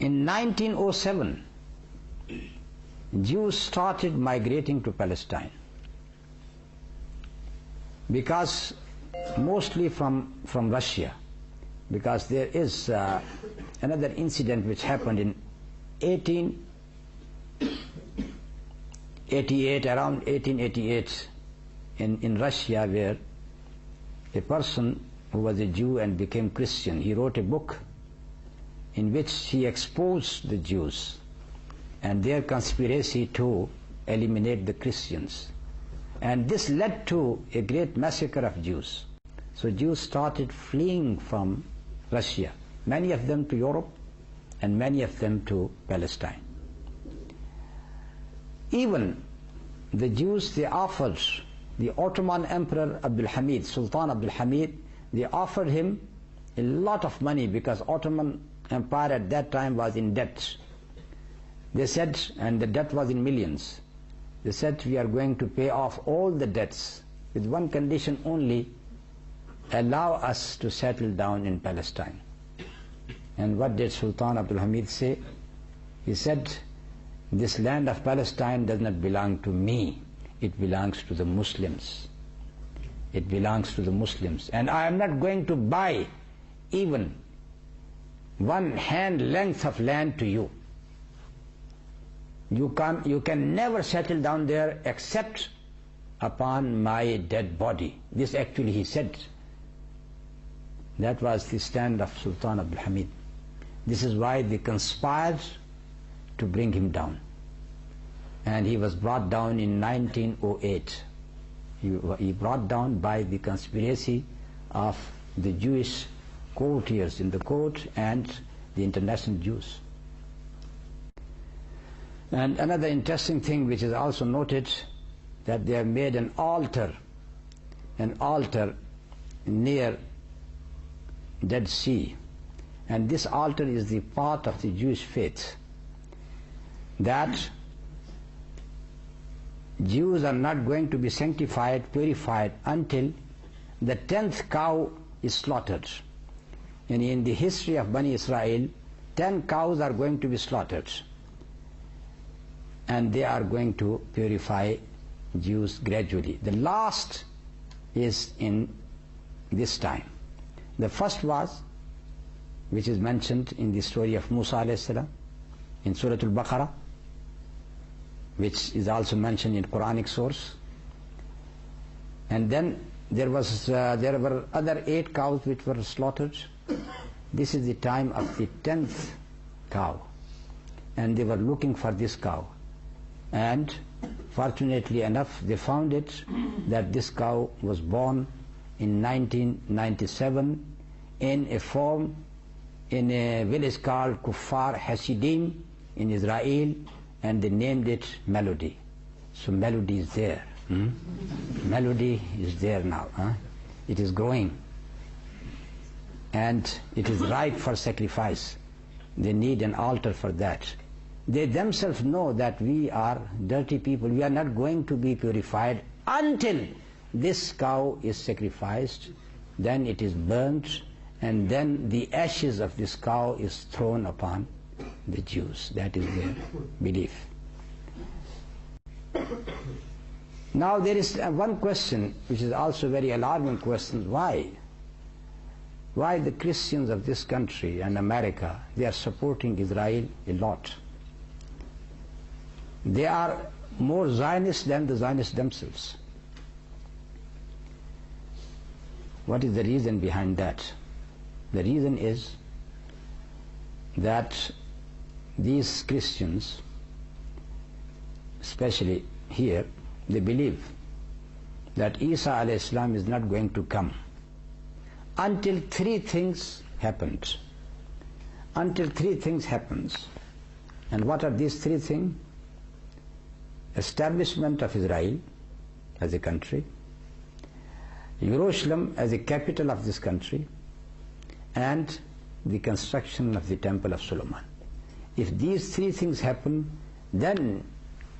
In 1907, Jews started migrating to Palestine, because mostly from Russia, because there is another incident which happened in 1888, around 1888, in Russia, where a person who was a Jew and became Christian, he wrote a book in which he exposed the Jews and their conspiracy to eliminate the Christians. And this led to a great massacre of Jews. So Jews started fleeing from Russia, many of them to Europe and many of them to Palestine. Even the Jews, they offered the Ottoman Emperor Abdul Hamid, Sultan Abdul Hamid, they offered him a lot of money, because Ottoman Empire at that time was in debt. They said, and the debt was in millions, they said, we are going to pay off all the debts with one condition only: allow us to settle down in Palestine. And what did Sultan Abdul Hamid say? He said, this land of Palestine does not belong to me, it belongs to the Muslims. It belongs to the Muslims, and I am not going to buy even one hand length of land to you. You can never settle down there except upon my dead body. This actually he said. That was the stand of Sultan Abdul Hamid. This is why they conspired to bring him down. And he was brought down in 1908. He brought down by the conspiracy of the Jewish courtiers in the court and the international Jews. And another interesting thing which is also noted, that they have made an altar near Dead Sea. And this altar is the part of the Jewish faith, that Jews are not going to be sanctified, purified, until the 10th cow is slaughtered. And in the history of Bani Israel, 10 cows are going to be slaughtered, and they are going to purify Jews gradually. The last is in this time. The first was, which is mentioned in the story of Musa alayhi salam in Surah Al-Baqarah, which is also mentioned in Quranic source. And then there were other 8 cows which were slaughtered. This is the time of the 10th cow, and they were looking for this cow, and fortunately enough they found it, that this cow was born in 1997 in a farm in a village called Kuffar Hasidim in Israel, and they named it Melody. So Melody is there. Melody is there now. It is growing, and it is ripe for sacrifice. They need an altar for that. They themselves know that we are dirty people. We are not going to be purified until this cow is sacrificed. Then it is burnt, and then the ashes of this cow is thrown upon the Jews. That is their belief. Now there is one question which is also a very alarming question. Why the Christians of this country and America, they are supporting Israel a lot? They are more Zionists than the Zionists themselves. What is the reason behind that? The reason is that these Christians, especially here, they believe that Isa alayhi salam is not going to come until 3 things happened. Until 3 things happens. And what are these 3 things? Establishment of Israel as a country, Jerusalem as a capital of this country, and the construction of the Temple of Solomon. If these 3 things happen, then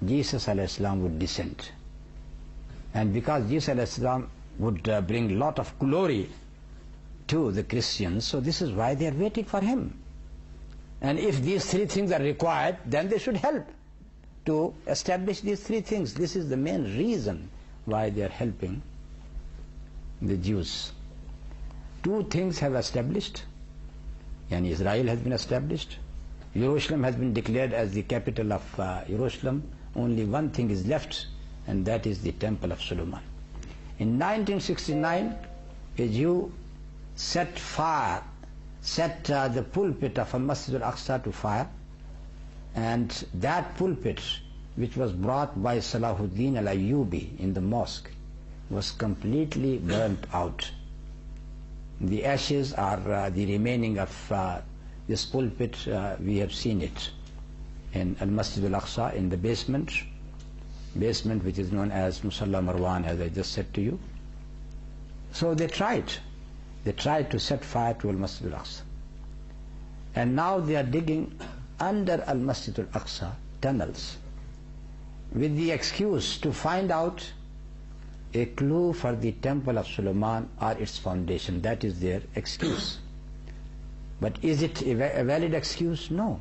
Jesus alayhi salam would descend. And because Jesus alayhi salam would bring a lot of glory to the Christians, so this is why they are waiting for him. And if these three things are required, then they should help to establish these three things. This is the main reason why they are helping the Jews. Two things have established, and Israel has been established. Jerusalem has been declared as the capital of Jerusalem. Only one thing is left, and that is the Temple of Solomon. In 1969, a Jew set the pulpit of Masjid al-Aqsa to fire, and that pulpit, which was brought by Salahuddin al-Ayyubi in the mosque, was completely burnt out. The ashes are the remaining of this pulpit. We have seen it in Al-Masjid al-Aqsa in the basement which is known as Musalla Marwan, as I just said to you. So they tried to set fire to Al-Masjid al-Aqsa. And now they are digging under Al-Masjid al-Aqsa tunnels with the excuse to find out a clue for the Temple of Solomon or its foundation. That is their excuse. But is it a valid excuse? No.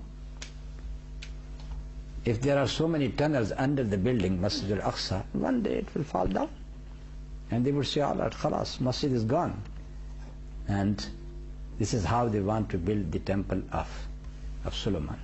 If there are so many tunnels under the building, Masjid al-Aqsa, one day it will fall down. And they would say, all right, khalas, Masjid is gone. And this is how they want to build the Temple of Solomon.